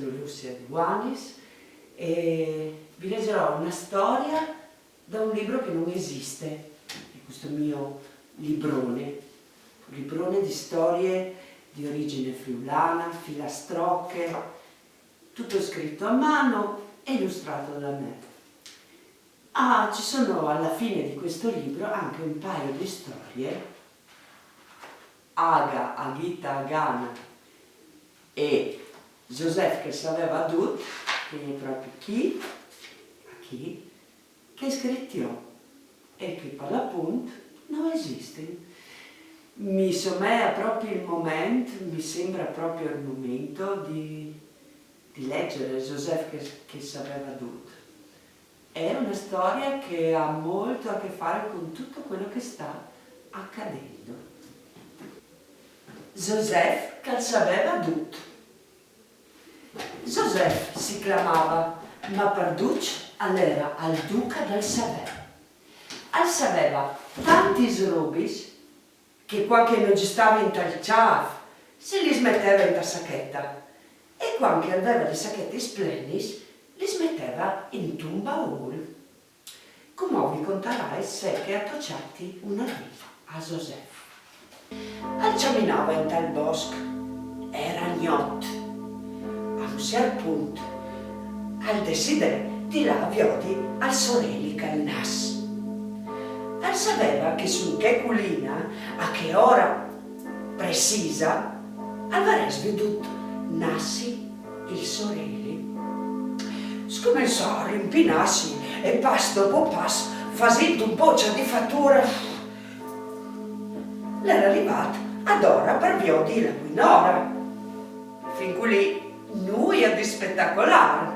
sono Lucia Guanis e vi leggerò una storia da un libro che non esiste, è questo mio librone di storie di origine friulana, filastrocche, tutto scritto a mano e illustrato da me. Ci sono alla fine di questo libro anche un paio di storie, Aga, Agita, Agana e Joseph che sapeva tutto, che è proprio chi, che scritti ho e che per l'appunto non esiste. Mi sembra proprio il momento di leggere Joseph che sapeva tutto. È una storia che ha molto a che fare con tutto quello che sta accadendo. Joseph che sapeva tutto. Joseph si chiamava, ma per Duce all'era al duca del Savè. Sapeva tanti robis che quando non ci stava in talciaf se li smetteva in sacchetta e quando aveva le sacchette splendis li smetteva in un baul. Come vi conterai se che attocciati una vita a Joseph. Camminava in tal bosco, era gnot. A un certo punto, al decidere di là viodi al sorelli al nas. Sapeva che su che culina, a che ora precisa, avrebbe veduto nassi il sorelli. Scommesso a rimpinarsi e passo dopo passo, facendo un po' di fattura. L'era arrivato ad ora per via di la guinora. Fin qui lì, nulla di spettacolare,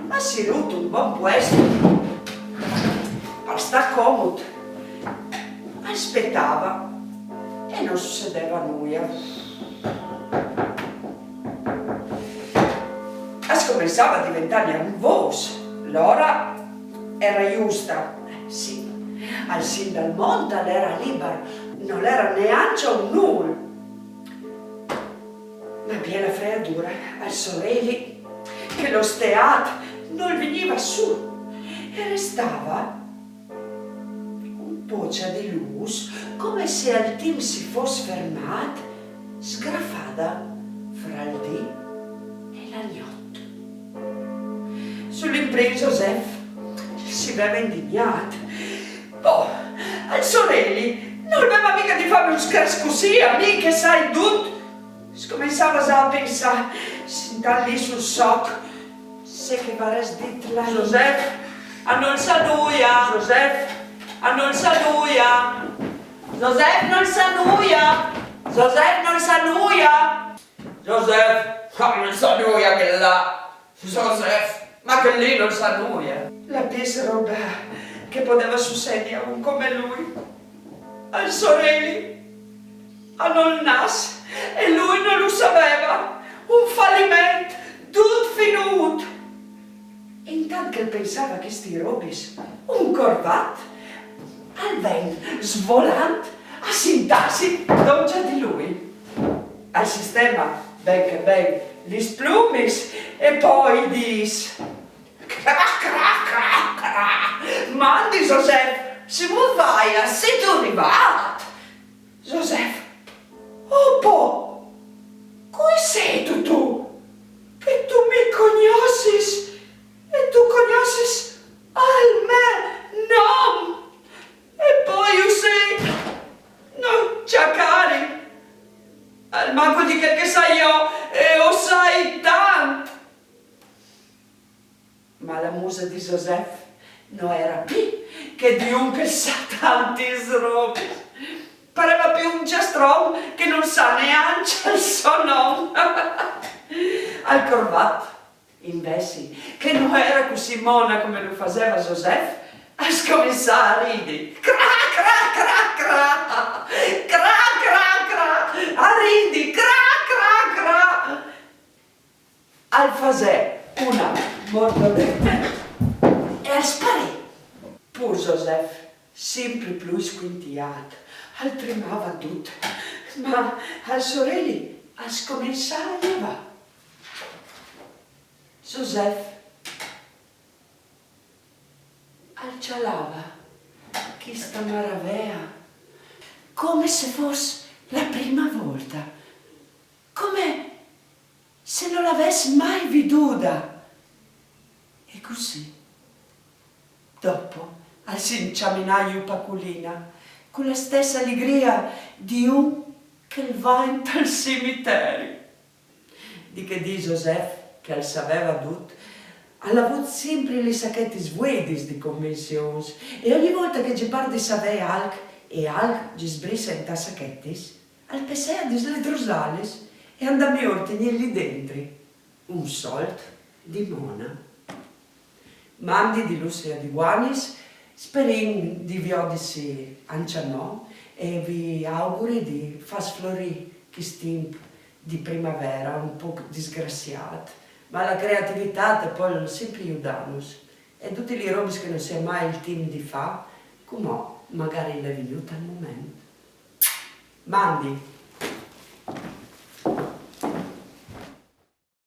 ma si è avuto un buon puesto per sta comodo. Aspettava e non succedeva nulla. Cominciava a diventare nervoso. L'ora era giusta. Sì, al sin dal monte era libero, non era neanche un nulla. Ma piena freddura al sorelli che lo steato non veniva su e restava un po' di luce come se al team si fosse fermato, sgrafata fra il dì e la notte. Sull'impresa Joseph si aveva indignato. Al sorelli non aveva mica di fare un scherzo così, amiche, sai tutto. Cominciava già a pensare, si da lì sul socco, se che varesse detto la Joseph, a non sa nulla, Joseph, a non sa nulla, Joseph non sa nulla, Joseph non sa nulla, Joseph, non sa nulla che là, Joseph. Ma che lì non sa nulla. La pièce roba che poteva succedere a un come lui, al sorelli, a non nas, e lui non lo sapeva. Un fallimento, tutto finito. Intanto che pensava che sti robis, un corvat, al vento, svolant, a sintassi, non c'è di lui. Al sistema, ben che ben, gli splumis e poi dis mandi Joseph, se vuoi vai, sei tu arrivato. Joseph, come sei tu? Che tu mi conosci e tu conosci al me, no. E poi io sei, non ciacari. Al manco di che sai io e o sai tanto. Ma la musa di Joseph non era più che di un che sa tanti robe. Pareva più un gestron che non sa neanche il suo nome. Al corvato, invece, che non era così mona come lo faceva Joseph, a scominciare a ridere. Cra, cra, cra, cra, cra, cra, cra, a ridere, cra, cra, cra. Al fasè una mordoletta e al sparì. Pur Joseph, sempre più squintiato, al tremava tutto, ma al sorelli a scominciare va. Joseph al cialava chi sta maravea, come se fosse la prima volta, come se non l'avessi mai veduta. E così, dopo, si inciaminaio paculina, con la stessa allegria di un che va in tal cimitero. Di che di Joseph, che al sapeva tutto, ha avuto sempre le sacchetti svuedis di convenzioni, e ogni volta che ci parla di sapere alc, e alc ci sbrissa in ta sacchettis, al pesea di le drosales, e andami a tenerli dentro. Un soldo di mona. Mandi di Lucia di Guanis, sperin di viodisi ancianò, e vi auguri di far sfiorire questo tempo di primavera un po' disgraziato, ma la creatività poi sempre aiutarnos, e tutti gli robe che non si è mai il team di fa, come magari l'è venuta al momento. Mandi!